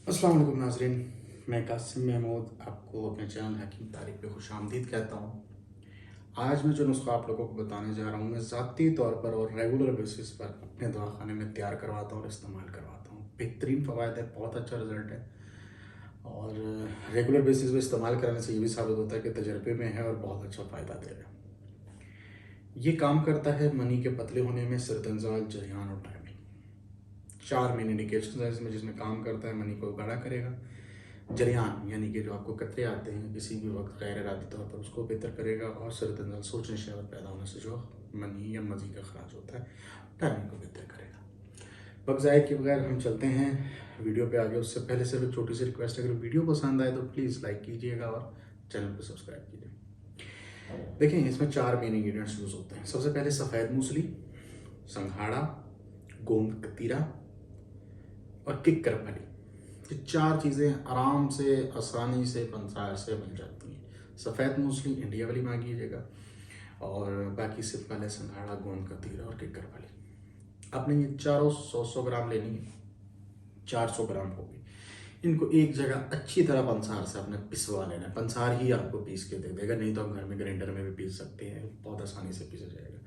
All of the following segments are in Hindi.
अस्सलाम वालेकुम नाज़रीन, मैं कासिम महमूद आपको अपने चैनल हकीम तारिक पे खुशामदीद कहता हूँ। आज मैं जो नुस्खा आप लोगों को बताने जा रहा हूँ, मैं ज़ाती तौर पर और रेगुलर बेसिस पर अपने दवाखाने में तैयार करवाता हूँ और इस्तेमाल करवाता हूँ। बेहतरीन फ़वाद है, बहुत अच्छा रिज़ल्ट है और रेगुलर बेसिस पे इस्तेमाल कराने से ये भी साबित होता है कि तजर्बे में है और बहुत अच्छा फ़ायदा दे रहा है। ये काम करता है मनी के पतले होने में, सिरतंजाल, जरियान और टाइमिंग। 4 मेन इंडिकेशन है इसमें जिसमें काम करता है। मनी को गाढ़ा करेगा, जरियान यानी कि जो आपको कतरे आते हैं किसी भी वक्त गैर इरादी तौर पर, उसको बेहतर करेगा और सिरदर्द सोचने शहवत पैदा होने से जो मनी या मजी का खराज होता है, टाइमिंग को बेहतर करेगा। वक्त ज़ाय के बगैर हम चलते हैं वीडियो पे आगे। उससे पहले सिर्फ एक छोटी सी रिक्वेस्ट, अगर वीडियो पसंद आए तो प्लीज़ लाइक कीजिएगा और चैनल को सब्सक्राइब कीजिए। देखिए, इसमें 4 मेन इंग्रेडिएंट्स यूज़ होते हैं। सबसे पहले सफ़ेद मूसली, संघाड़ा, गोंद कतीरा और किक्कर फली। ये 4 चीज़ें आराम से, आसानी से पंसार से मिल जाती हैं। सफ़ेद मूसली इंडिया वाली मांगिएगा और बाकी सिंपल है संघाड़ा, गोंद कतीरा और किक्कर फली। आपने ये चारों 100-100 ग्राम लेनी है, 400 ग्राम होगी। इनको एक जगह अच्छी तरह पंसार से आपने पिसवा लेना है। पंसार ही आपको पीस के दे देगा, नहीं तो आप घर में ग्राइंडर में भी पीस सकते हैं, बहुत आसानी से पीसा जाएगा।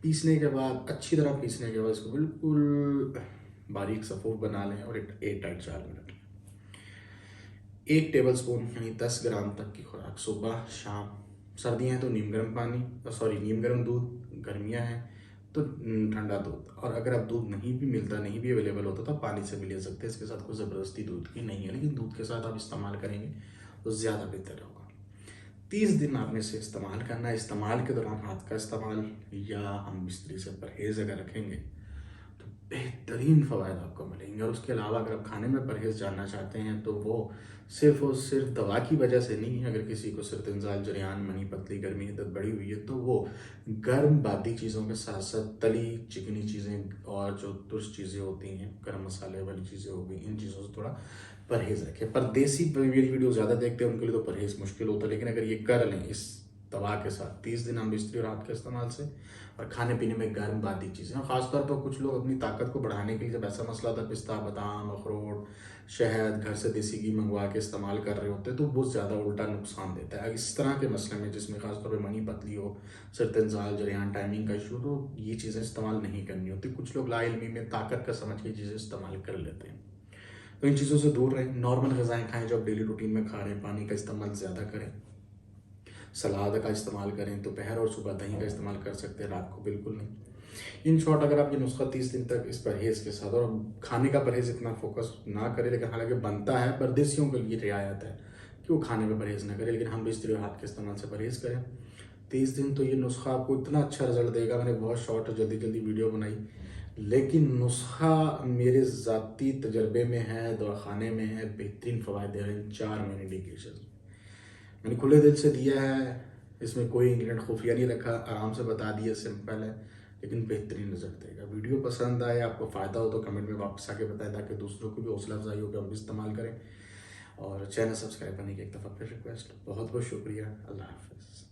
पीसने के बाद, अच्छी तरह पीसने के बाद इसको बिल्कुल बारीक सफ़ूफ बना लें और एक एयर टाइट जार में रख लें। 1 टेबल स्पून यानी 10 ग्राम तक की खुराक सुबह शाम। सर्दियाँ हैं तो नीम गर्म पानी, सॉरी नीम गर्म दूध, गर्मियाँ हैं तो ठंडा दूध। और अगर आप दूध नहीं भी मिलता, नहीं भी अवेलेबल होता तो पानी से भी ले सकते हैं। इसके साथ कोई ज़बरदस्ती दूध की नहीं है, लेकिन दूध के साथ आप इस्तेमाल करेंगे तो ज़्यादा बेहतर होगा। 30 दिन आपने इसे इस्तेमाल करना है। इस्तेमाल के दौरान हाथ का इस्तेमाल या हम बिस्तरी से परहेज़ अगर रखेंगे तो बेहतरीन फ़वाद आपको मिलेंगे। और उसके अलावा अगर आप खाने में परहेज़ जानना चाहते हैं तो वो सिर्फ़ और सिर्फ दवा की वजह से नहीं है। अगर किसी को सिरतंजाल, जरियान, मनी पतली, गर्मी की बढ़ी हुई है तो वो गर्म बादी चीज़ों के साथ साथ तली चिकनी चीज़ें और जो तुर्श चीज़ें होती हैं, गर्म मसाले वाली चीज़ें हो गई, इन चीज़ों से थोड़ा परहेज़ रखें। परदेसी मेरी वीडियो ज़्यादा देखते हैं, उनके लिए तो परहेज़ मुश्किल होता है, लेकिन अगर ये कर लें इस दवा के साथ 30 दिन हम बिस्तरी और हाथ के इस्तेमाल से, और खाने पीने में गर्म बादी चीज़ें, और ख़ासतौर पर कुछ लोग अपनी ताकत को बढ़ाने के लिए, जब ऐसा मसला था पिस्ता, बादाम, अखरोट, शहद, घर से देसी घी मंगवा के इस्तेमाल कर रहे होते हैं तो बहुत ज़्यादा उल्टा नुकसान देता है। इस तरह के मसले में जिसमें ख़ासतौर पर मनी पतली हो, सिरतंजाल, जरियान, टाइमिंग का इशू, तो ये चीज़ें इस्तेमाल नहीं करनी होती। कुछ लोग लाइल्मी में ताकत का समझ के चीज़ें इस्तेमाल कर लेते हैं, तो इन चीज़ों से दूर रहें। नॉर्मल ग़िज़ाएँ खाएँ जो आप डेली रूटीन में खा रहे हैं। पानी का इस्तेमाल ज़्यादा करें, सलाद का इस्तेमाल करें। दोपहर और सुबह दही का इस्तेमाल कर सकते हैं, रात को बिल्कुल नहीं। इन शॉर्ट, अगर आप ये नुस्खा 30 दिन तक इस परहेज़ के साथ, और खाने का परहेज़ इतना फोकस ना करें, लेकिन हालांकि बनता है, परदेसियों के लिए रियायत है कि वो खाने में परहेज़ ना करें, लेकिन हम बिस्तरी और हाथ के इस्तेमाल से परहेज़ करें 30 दिन, तो ये नुस्खा आपको इतना अच्छा रिजल्ट देगा। मैंने बहुत शॉर्ट और जल्दी जल्दी वीडियो बनाई, लेकिन नुस्खा मेरे ज़ाती तजर्बे में है, दवाखाने में है, बेहतरीन फ़वाद दे रहे हैं। 4 मेन इंडिकेशन मैंने खुले दिल से दिया है। इसमें कोई इंग्रेडिएंट खुफिया नहीं रखा, आराम से बता दिया, सिंपल है, लेकिन बेहतरीन रिजल्ट देगा। वीडियो पसंद आए, आपको फ़ायदा हो तो कमेंट में वापस आके बताएं, ताकि दूसरों को भी हौसला अफजाई हो कि हम भी इस्तेमाल करें। और चैनल सब्सक्राइब करने की एक दफ़ा फिर रिक्वेस्ट। बहुत बहुत शुक्रिया। अल्लाह हाफ़िज़।